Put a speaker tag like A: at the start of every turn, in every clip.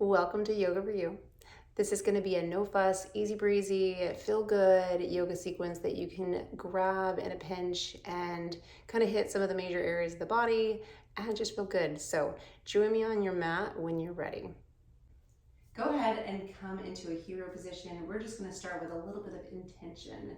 A: Welcome to Yoga for You. This is going to be a no fuss, easy breezy, feel good yoga sequence that you can grab in a pinch and kind of hit some of the major areas of the body and just feel good. So join me on your mat when you're ready. Go ahead and come into a hero position. We're just going to start with a little bit of intention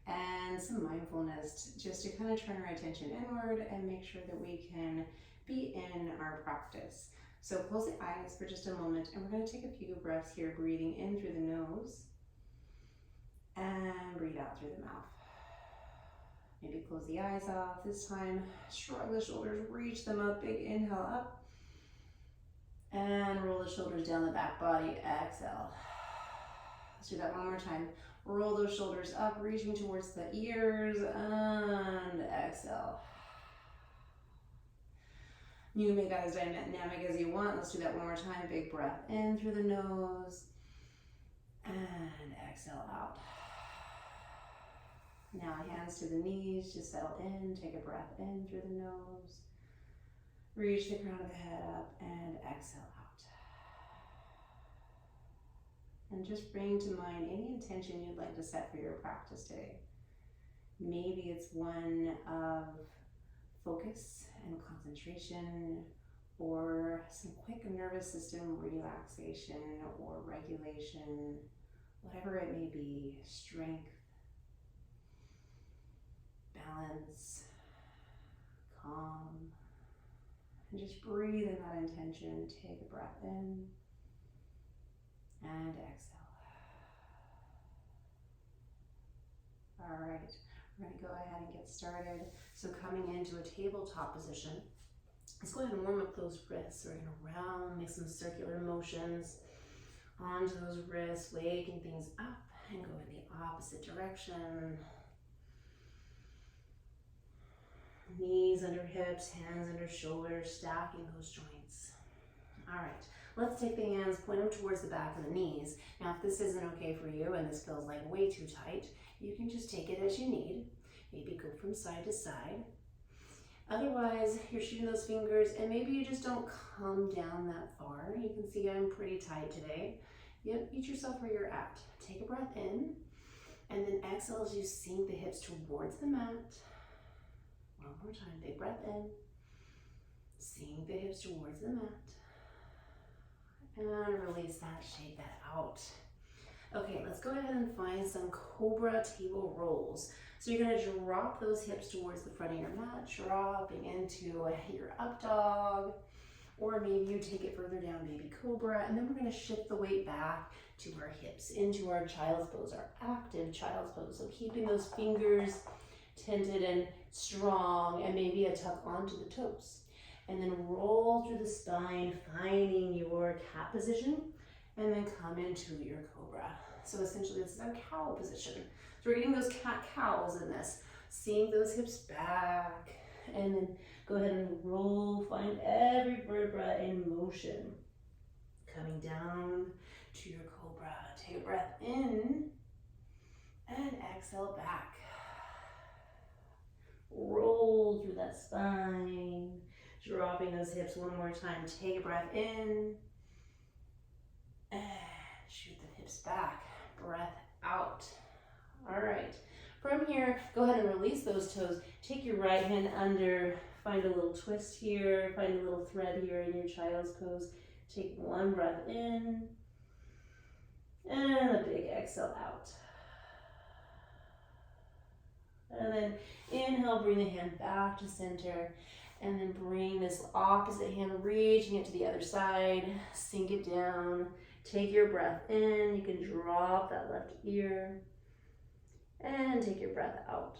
A: and some mindfulness just to kind of turn our attention inward and make sure that we can be in our practice. So close the eyes for just a moment and we're going to take a few breaths here, breathing in through the nose and breathe out through the mouth. Maybe close the eyes off. This time, shrug the shoulders, reach them up, big inhale up. And roll the shoulders down the back body, exhale. Let's do that one more time. Roll those shoulders up, reaching towards the ears, and exhale. You can make that as dynamic as you want. Let's do that one more time. Big breath in through the nose, and exhale out. Now hands to the knees, just settle in, take a breath in through the nose. Reach the crown of the head up and exhale out. And just bring to mind any intention you'd like to set for your practice today. Maybe it's one of focus and concentration, or some quick nervous system relaxation or regulation, whatever it may be, strength, balance, calm. And just breathe in that intention. Take a breath in and exhale. All right, we're going to go ahead and get started. So coming into a tabletop position, let's go ahead and warm up those wrists. We're going to round, make some circular motions onto those wrists, waking things up and go in the opposite direction. Knees under hips, hands under shoulders, stacking those joints. All right, let's take the hands, point them towards the back of the knees. Now, if this isn't okay for you and this feels like way too tight, you can just take it as you need. Maybe go from side to side. Otherwise, you're shooting those fingers and maybe you just don't come down that far. You can see I'm pretty tight today. Yep, meet yourself where you're at. Take a breath in and then exhale as you sink the hips towards the mat. One more time, big breath in. Sink the hips towards the mat. And release that, shake that out. Okay, let's go ahead and find some Cobra table rolls. So you're gonna drop those hips towards the front of your mat, dropping into your up dog, or maybe you take it further down, baby cobra, and then we're gonna shift the weight back to our hips, into our child's pose, our active child's pose. So keeping those fingers tented and strong, and maybe a tuck onto the toes. And then roll through the spine, finding your cat position, and then come into your cobra. So essentially this is our cow position. So we're getting those cat cows in this. Sink those hips back, and then go ahead and roll, find every vertebra in motion. Coming down to your cobra. Take a breath in, and exhale back. Roll through that spine, dropping those hips one more time. Take a breath in, and shoot the hips back. Breath out. All right. From here, go ahead and release those toes. Take your right hand under, find a little twist here, find a little thread here in your child's pose. Take one breath in, and a big exhale out. And then inhale, bring the hand back to center, and then bring this opposite hand, reaching it to the other side, sink it down, take your breath in, you can drop that left ear, and take your breath out.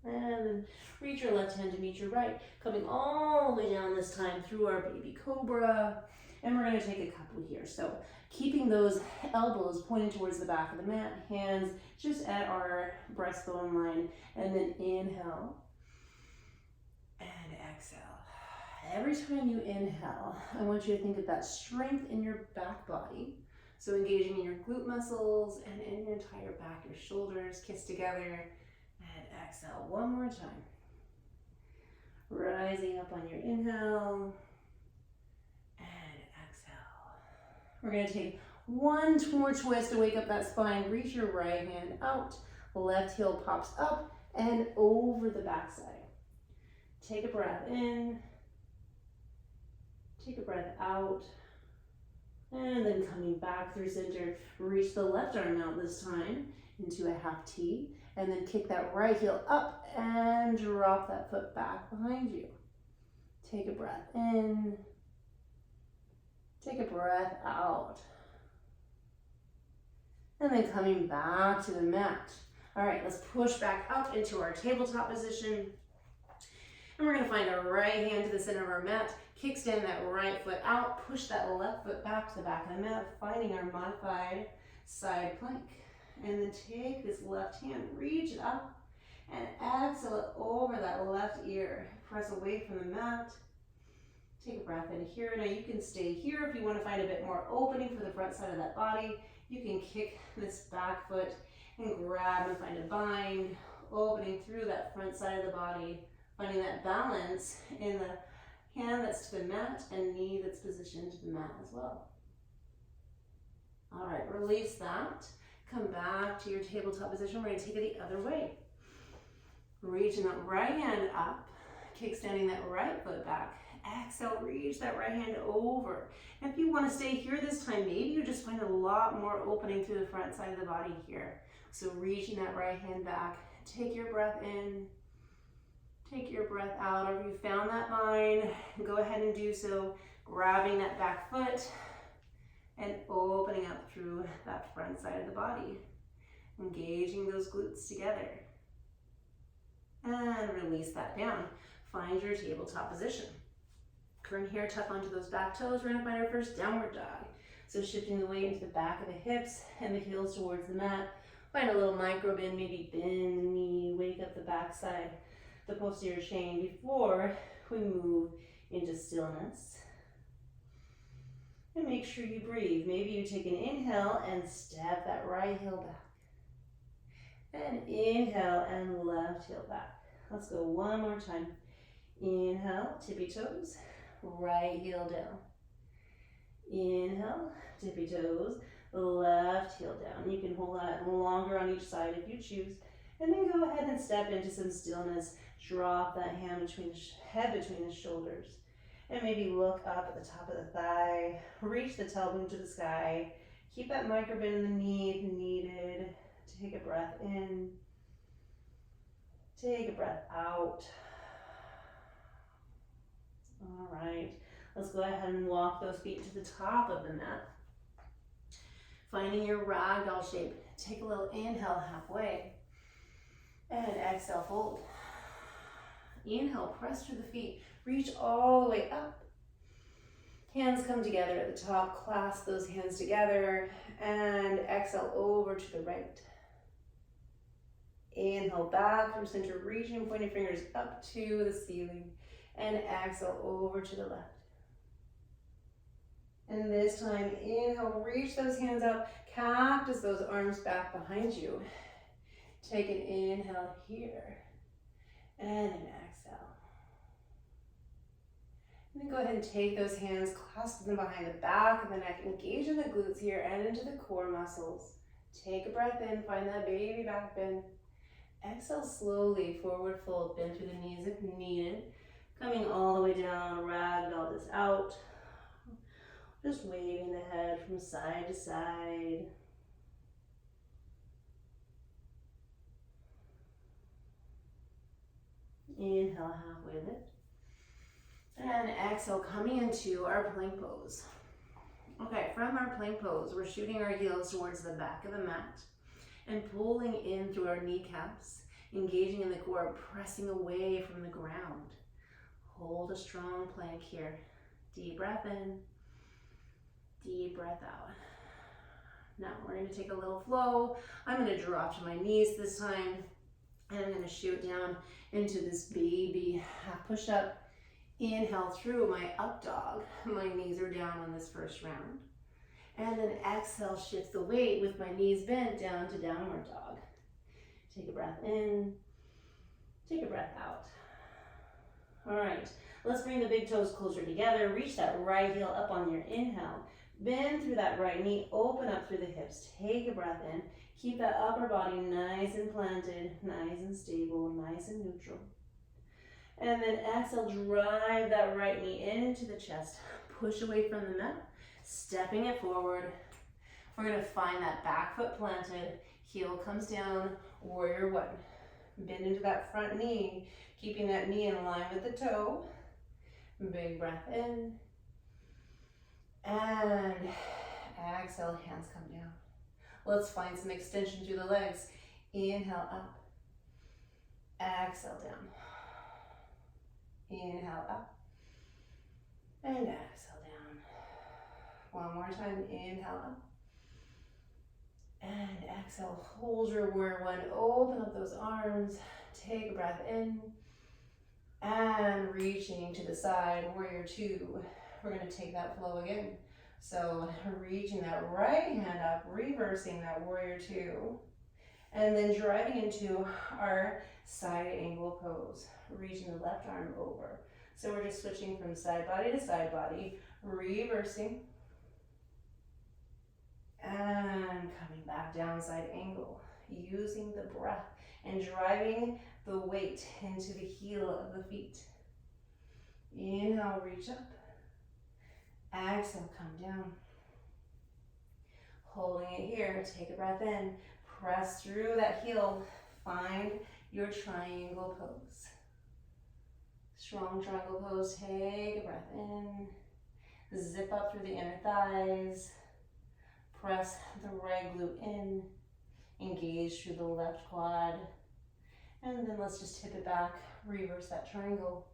A: And then reach your left hand to meet your right, coming all the way down this time through our baby cobra. And we're gonna take a couple here. So keeping those elbows pointing towards the back of the mat, hands just at our breastbone line, and then inhale and exhale. Every time you inhale, I want you to think of that strength in your back body. So engaging in your glute muscles and in your entire back, your shoulders kiss together, and exhale one more time. Rising up on your inhale We're gonna take one more twist to wake up that spine. Reach your right hand out. Left heel pops up and over the backside. Take a breath in. Take a breath out. And then coming back through center, reach the left arm out this time into a half T. And then kick that right heel up and drop that foot back behind you. Take a breath in. Take a breath out. And then coming back to the mat. All right, let's push back up into our tabletop position. And we're gonna find our right hand to the center of our mat, kickstand that right foot out, push that left foot back to the back of the mat, finding our modified side plank. And then take this left hand, reach it up, and exhale it over that left ear. Press away from the mat. Take a breath in here. Now you can stay here if you want to find a bit more opening for the front side of that body. You can kick this back foot and grab and find a bind, opening through that front side of the body, finding that balance in the hand that's to the mat and knee that's positioned to the mat as well. All right, release that. Come back to your tabletop position. We're going to take it the other way. Reaching that right hand up, kickstanding that right foot back. Exhale, reach that right hand over. And if you want to stay here this time, maybe you just find a lot more opening through the front side of the body here. So reaching that right hand back. Take your breath in. Take your breath out. Or if you found that bind, go ahead and do so. Grabbing that back foot and opening up through that front side of the body. Engaging those glutes together. And release that down. Find your tabletop position. From here, tuck onto those back toes. We're gonna find our first downward dog. So shifting the weight into the back of the hips and the heels towards the mat. Find a little micro bend, maybe bend the knee, wake up the back side, the posterior chain before we move into stillness. And make sure you breathe. Maybe you take an inhale and step that right heel back. And inhale and left heel back. Let's go one more time. Inhale, tippy toes, right heel down. Inhale, tippy toes, left heel down. You can hold that longer on each side if you choose. And then go ahead and step into some stillness. Drop that head between the shoulders. And maybe look up at the top of the thigh. Reach the tailbone to the sky. Keep that micro bend in the knee if needed. Take a breath in. Take a breath out. All right, let's go ahead and walk those feet to the top of the mat. Finding your ragdoll shape. Take a little inhale halfway. And exhale, fold. Inhale, press through the feet. Reach all the way up. Hands come together at the top. Clasp those hands together. And exhale over to the right. Inhale back from center, reaching pointed fingers up to the ceiling. And exhale over to the left. And this time, inhale, reach those hands up. Cactus those arms back behind you. Take an inhale here. And an exhale. And then go ahead and take those hands, clasp them behind the back of the neck, engage in the glutes here and into the core muscles. Take a breath in, find that baby back bend. Exhale slowly, forward fold, bend through the knees if needed. Coming all the way down, ragdoll this out. Just waving the head from side to side. Inhale, halfway lift. And exhale, coming into our plank pose. Okay, from our plank pose, we're shooting our heels towards the back of the mat and pulling in through our kneecaps, engaging in the core, pressing away from the ground. Hold a strong plank here. Deep breath in, deep breath out. Now we're going to take a little flow. I'm going to drop to my knees this time, and I'm going to shoot down into this baby half push-up. Inhale through my up dog. My knees are down on this first round. And then exhale, shift the weight with my knees bent down to downward dog. Take a breath in, take a breath out. All right, let's bring the big toes closer together. Reach that right heel up on your inhale.
B: Bend through that right knee, open up through the hips. Take a breath in. Keep that upper body nice and planted, nice and stable, nice and neutral. And then exhale, drive that right knee into the chest. Push away from the mat, stepping it forward. We're gonna find that back foot planted, heel comes down, warrior one. Bend into that front knee, keeping that knee in line with the toe. Big breath in. And exhale, hands come down. Let's find some extension through the legs. Inhale up. Exhale down. Inhale up. And exhale down. One more time. Inhale up. And exhale. Hold your warrior one. Open up those arms. Take a breath in. And reaching to the side. Warrior two. We're going to take that flow again. So reaching that right hand up, reversing that warrior two, and then driving into our side angle pose, reaching the left arm over. So we're just switching from side body to side body, reversing, and coming back down side angle, using the breath and driving the weight into the heel of the feet. Inhale, reach up. Exhale, come down. Holding it here, take a breath in, press through that heel, find your triangle pose. Strong triangle pose, take a breath in, zip up through the inner thighs, press the right glute in, engage through the left quad, and then let's just tip it back, reverse that triangle.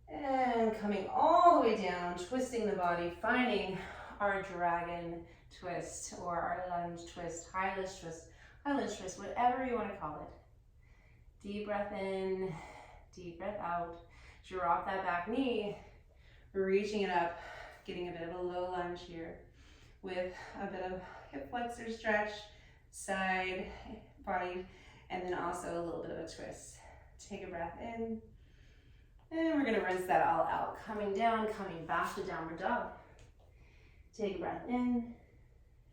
B: And coming all the way down, twisting the body, finding our dragon twist or our lunge twist, high lunge twist, whatever you want to call it. Deep breath in, deep breath out. Drop that back knee, reaching it up, getting a bit of a low lunge here with a bit of hip flexor stretch, side body, and then also a little bit of a twist. Take a breath in. And we're gonna rinse that all out. Coming down, coming back to downward dog. Take a breath in,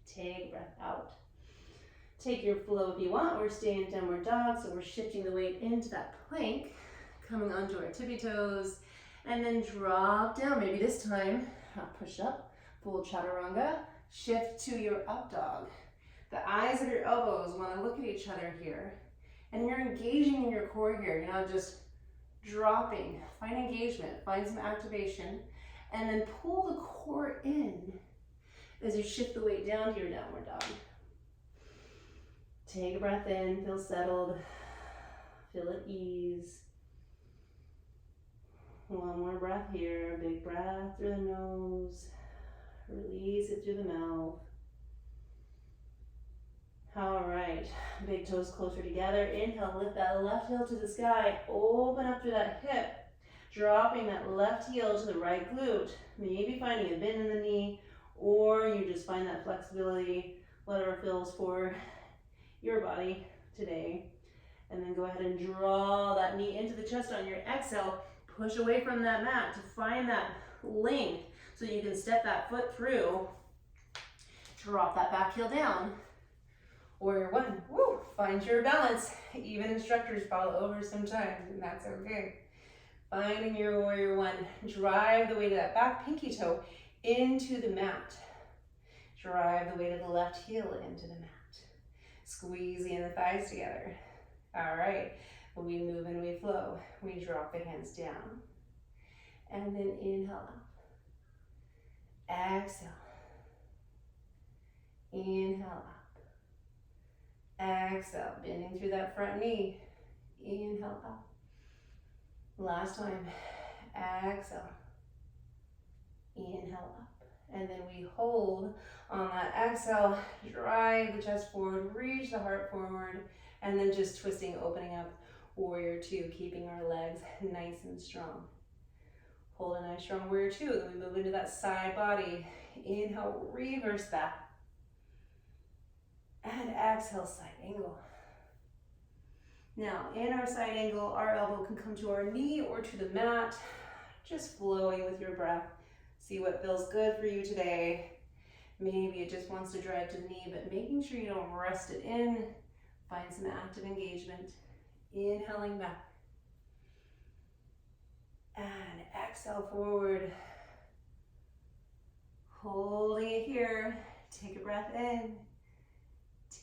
B: take a breath out. Take your flow if you want. We're staying in downward dog, so we're shifting the weight into that plank, coming onto our tippy toes, and then drop down. Maybe this time, push up, full chaturanga, shift to your up dog. The eyes of your elbows wanna look at each other here, and you're engaging in your core here. You're not just dropping. Find engagement, find some activation, and then pull the core in as you shift the weight down to your downward dog. Take a breath in, feel settled, feel at ease. One more breath here, big breath through the nose, release it through the mouth. All right, big toes closer together. Inhale, lift that left heel to the sky. Open up through that hip. Dropping that left heel to the right glute. Maybe finding a bend in the knee, or you just find that flexibility, whatever feels for your body today. And then go ahead and draw that knee into the chest on your exhale. Push away from that mat to find that length so you can step that foot through. Drop that back heel down. Warrior one, woo, find your balance. Even instructors fall over sometimes, and that's okay. Finding your warrior one, drive the weight of that back pinky toe into the mat. Drive the weight of the left heel into the mat. Squeeze the inner thighs together. All right, we move and we flow. We drop the hands down. And then inhale up. Exhale. Inhale up. Exhale, bending through that front knee. Inhale up. Last time. Exhale. Inhale up. And then we hold on that exhale. Drive the chest forward. Reach the heart forward. And then just twisting, opening up. Warrior two, keeping our legs nice and strong. Hold a nice strong warrior two. Then we move into that side body. Inhale, reverse that. And exhale, side angle. Now, in our side angle, our elbow can come to our knee or to the mat, just flowing with your breath, See what feels good for you today. Maybe it just wants to drive to the knee, but making sure you don't rest it in. Find some active engagement. Inhaling back. And exhale forward. Holding it here. Take a breath in.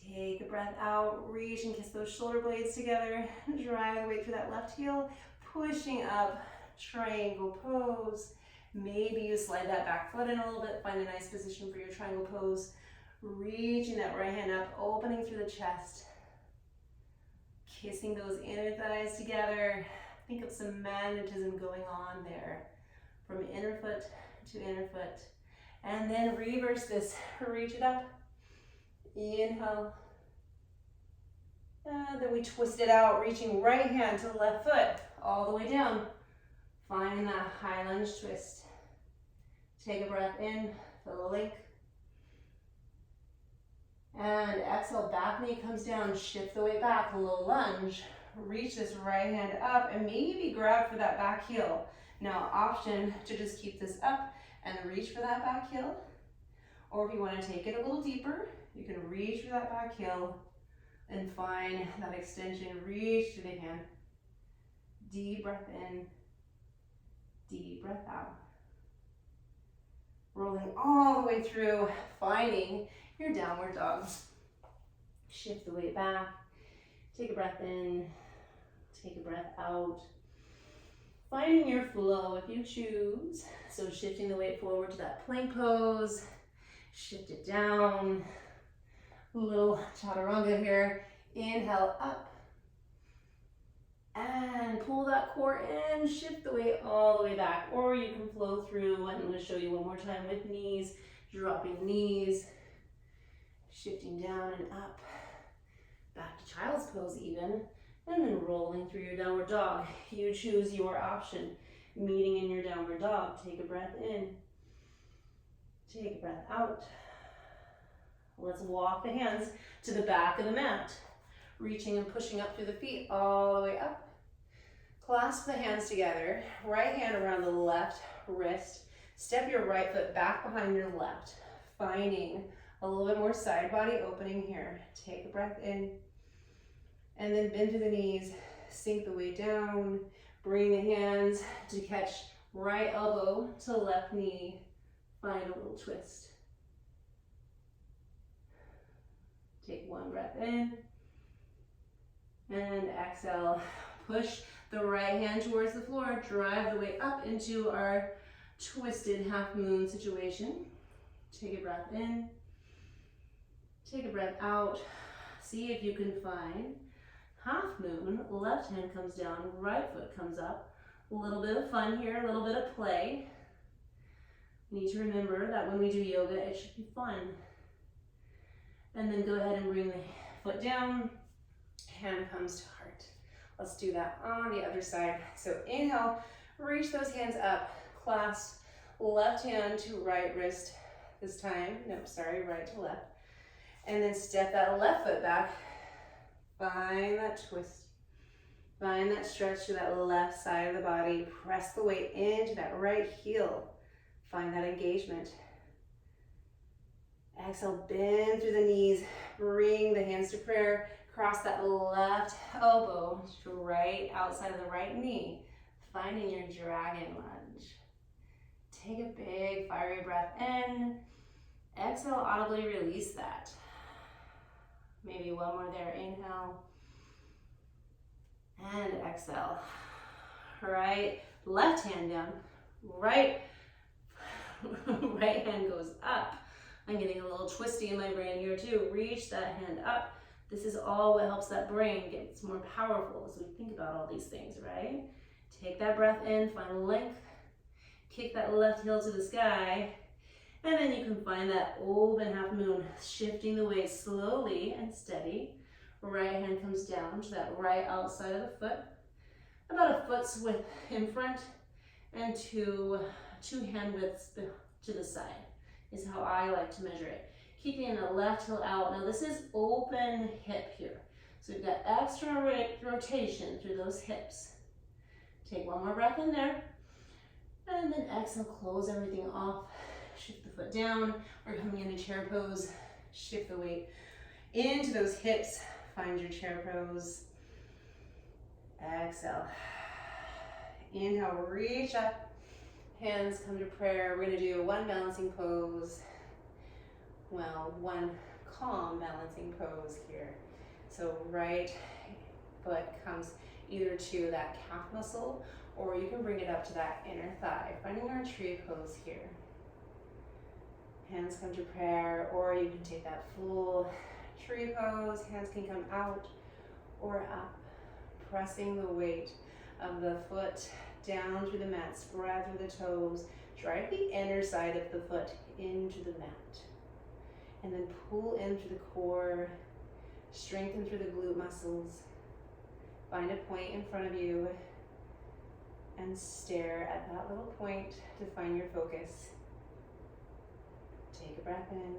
B: Take a breath out. Reach and kiss those shoulder blades together. Drive the weight through that left heel. Pushing up. Triangle pose. Maybe you slide that back foot in a little bit. Find a nice position for your triangle pose. Reaching that right hand up. Opening through the chest. Kissing those inner thighs together. Think of some magnetism going on there. From inner foot to inner foot. And then reverse this. Reach it up. Inhale. And then we twist it out, reaching right hand to the left foot, all the way down. Find that high lunge twist. Take a breath in, feel the length. And exhale, back knee comes down, shift the weight back, low lunge. Reach this right hand up and maybe grab for that back heel. Now, option to just keep this up and reach for that back heel. Or if you want to take it a little deeper, you can reach for that back heel and find that extension. Reach to the hand. Deep breath in, deep breath out. Rolling all the way through, finding your downward dog. Shift the weight back. Take a breath in, take a breath out. Finding your flow if you choose. So shifting the weight forward to that plank pose. Shift it down. A little chaturanga here. Inhale up. And pull that core in. Shift the weight all the way back. Or you can flow through. I'm going to show you one more time with knees. Dropping the knees. Shifting down and up. Back to child's pose even. And then rolling through your downward dog. You choose your option. Meeting in your downward dog. Take a breath in. Take a breath out. Let's walk the hands to the back of the mat. Reaching and pushing up through the feet all the way up. Clasp the hands together. Right hand around the left wrist. Step your right foot back behind your left. Finding a little bit more side body opening here. Take a breath in. And then bend to the knees. Sink the weight down. Bring the hands to catch right elbow to left knee. Find a little twist. Take one breath in. And exhale. Push the right hand towards the floor. Drive the weight up into our twisted half moon situation. Take a breath in. Take a breath out. See if you can find half moon. Left hand comes down, right foot comes up. A little bit of fun here, a little bit of play. You need to remember that when we do yoga, it should be fun. And then go ahead and bring the foot down. Hand comes to heart. Let's do that on the other side. So inhale, reach those hands up. Clasp left hand to right wrist this time. Nope, sorry, right to left. And then step that left foot back. Find that twist. Find that stretch to that left side of the body. Press the weight into that right heel. Find that engagement. Exhale, bend through the knees. Bring the hands to prayer. Cross that left elbow to right outside of the right knee. Finding your dragon lunge. Take a big fiery breath in. Exhale, audibly release that. Maybe one more there. Inhale. And exhale. Right, left hand down. Right hand goes up. I'm getting a little twisty in my brain here too. Reach that hand up. This is all what helps that brain get more powerful as we think about all these things, right? Take that breath in, find length. Kick that left heel to the sky. And then you can find that open half moon, shifting the weight slowly and steady. Right hand comes down to that right outside of the foot. About a foot's width in front and two hand widths to the side is how I like to measure it. Keeping the left heel out. Now this is open hip here. So we've got extra rotation through those hips. Take one more breath in there. And then exhale, close everything off. Shift the foot down. We're coming into chair pose. Shift the weight into those hips. Find your chair pose. Exhale. Inhale, reach up. Hands come to prayer. We're gonna do one balancing pose. Well, one calm balancing pose here. So right foot comes either to that calf muscle, or you can bring it up to that inner thigh. Finding our tree pose here. Hands come to prayer, or you can take that full tree pose. Hands can come out or up, pressing the weight of the foot down through the mat. Spread through the toes. Drive the inner side of the foot into the mat. And then pull in through the core. Strengthen through the glute muscles. Find a point in front of you and stare at that little point to find your focus. Take a breath in.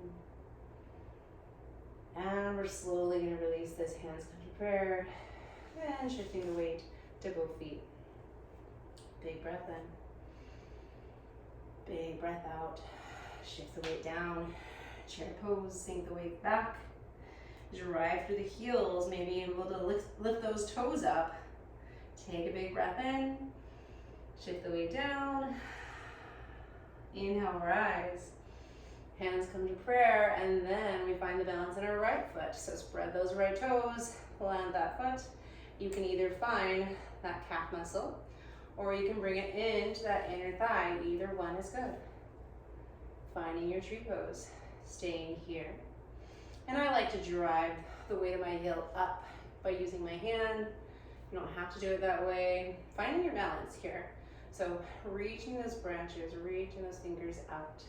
B: And we're slowly going to release this. Hands come to prayer. And shifting the weight to both feet. Big breath in. Big breath out. Shift the weight down. Chair pose. Sink the weight back. Drive through the heels. Maybe able to lift those toes up. Take a big breath in. Shift the weight down. Inhale, rise. Hands come to prayer, and then we find the balance in our right foot. So spread those right toes, plant that foot. You can either find that calf muscle, or you can bring it into that inner thigh. Either one is good. Finding your tree pose, staying here. And I like to drive the weight of my heel up by using my hand. You don't have to do it that way. Finding your balance here. So reaching those branches, reaching those fingers out.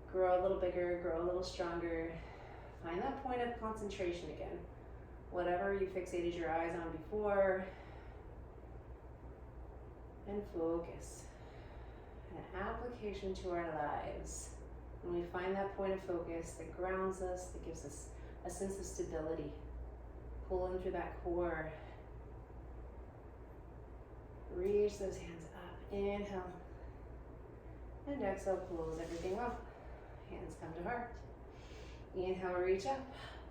B: Grow a little bigger, grow a little stronger. Find that point of concentration again. Whatever you fixated your eyes on before. And focus. An application to our lives. When we find that point of focus that grounds us, that gives us a sense of stability. Pull in through that core. Reach those hands up. Inhale. And exhale, close everything off. Hands come to heart. Inhale, reach up.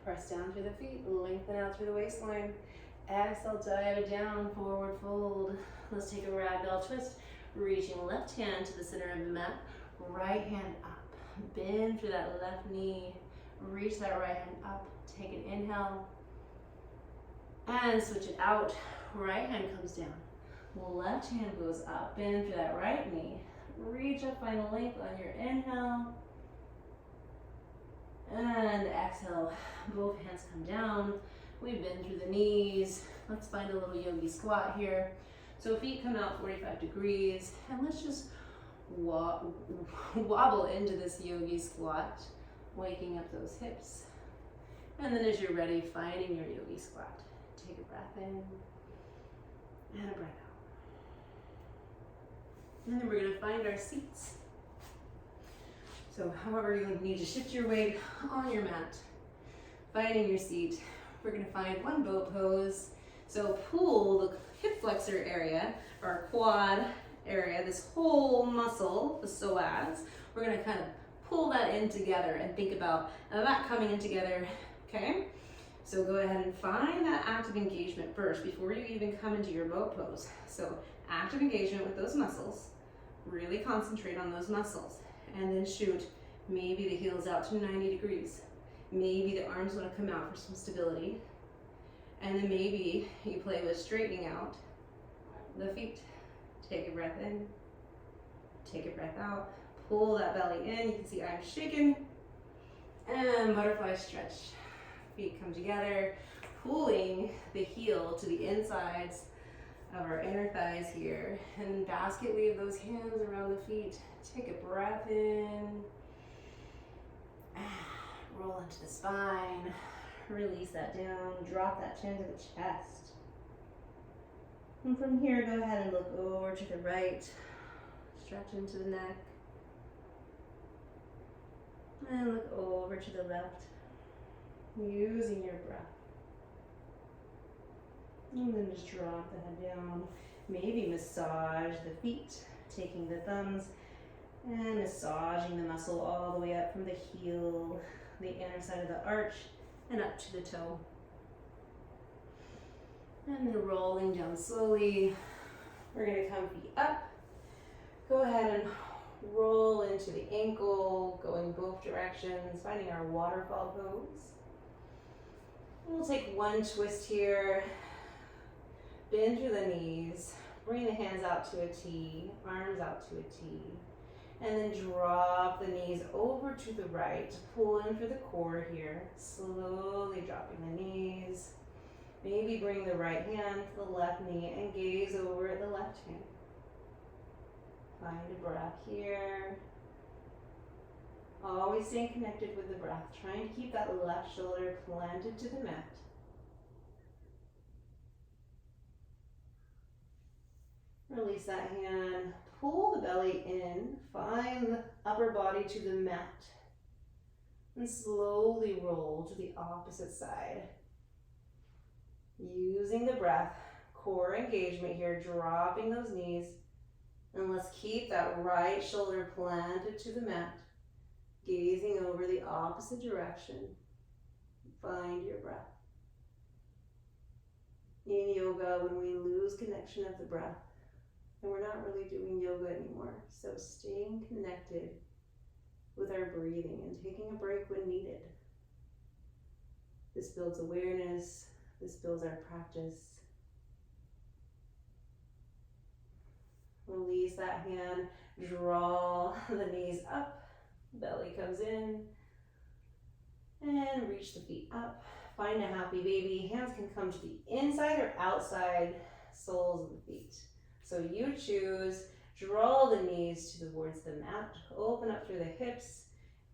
B: Press down through the feet. Lengthen out through the waistline. Exhale, dive down, forward fold. Let's take a ragdoll twist. Reaching left hand to the center of the mat. Right hand up. Bend through that left knee. Reach that right hand up. Take an inhale. And switch it out. Right hand comes down. Left hand goes up. Bend through that right knee. Reach up, find a length on your inhale. And exhale. Both hands come down. We bend through the knees. Let's find a little yogi squat here. So feet come out 45 degrees. And let's just wobble into this yogi squat. Waking up those hips. And then as you're ready, finding your yogi squat. Take a breath in. And a breath out. And then we're going to find our seats. So however you need to shift your weight on your mat, finding your seat, we're going to find one boat pose. So pull the hip flexor area, or quad area, this whole muscle, the psoas, we're going to kind of pull that in together and think about that coming in together, okay? So go ahead and find that active engagement first before you even come into your boat pose. So active engagement with those muscles. Really concentrate on those muscles. And then shoot, maybe the heels out to 90 degrees. Maybe the arms want to come out for some stability. And then maybe you play with straightening out the feet. Take a breath in. Take a breath out. Pull that belly in. You can see I'm shaking. And butterfly stretch. Feet come together, pulling the heel to the insides of our inner thighs here. And basket weave those hands around the feet. Take a breath in. Roll into the spine. Release that down. Drop that chin to the chest. And from here, go ahead and look over to the right. Stretch into the neck. And look over to the left. Using your breath. And then just drop the head down. Maybe massage the feet taking the thumbs and massaging the muscle all the way up from the heel, the inner side of the arch, and up to the toe. And then rolling down slowly. We're gonna come feet up. Go ahead and roll into the ankle, going both directions, finding our waterfall pose. We'll take one twist here. Bend through the knees. Bring the hands out to a T, arms out to a T. And then drop the knees over to the right. Pull in for the core here. Slowly dropping the knees. Maybe bring the right hand to the left knee and gaze over at the left hand. Find a breath here. Always staying connected with the breath. Trying to keep that left shoulder planted to the mat. Release that hand. Pull the belly in. Find the upper body to the mat. And slowly roll to the opposite side. Using the breath, core engagement here, dropping those knees. And let's keep that right shoulder planted to the mat, gazing over the opposite direction. Find your breath. In yoga, when we lose connection of the breath, and we're not really doing yoga anymore, so staying connected with our breathing and taking a break when needed. This builds awareness. This builds our practice. Release that hand, draw the knees up, belly comes in, and reach the feet up. Find a happy baby. Hands can come to the inside or outside soles of the feet. So you choose. Draw the knees towards the mat, open up through the hips,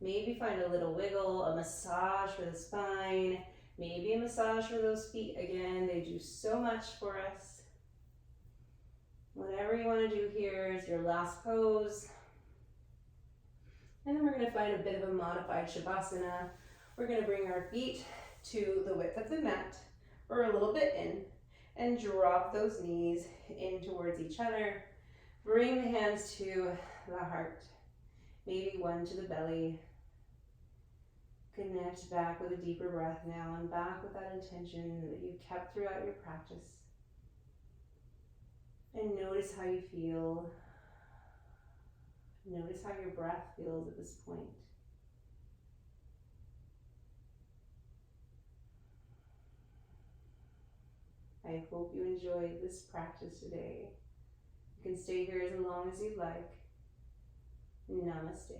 B: maybe find a little wiggle, a massage for the spine, maybe a massage for those feet again. They do so much for us. Whatever you want to do here is your last pose. And then we're going to find a bit of a modified Shavasana. We're going to bring our feet to the width of the mat or a little bit in and drop those knees in towards each other. Bring the hands to the heart, maybe one to the belly. Connect back with a deeper breath now and back with that intention that you kept throughout your practice. And notice how you feel. Notice how your breath feels at this point. I hope you enjoyed this practice today. You can stay here as long as you'd like. Namaste.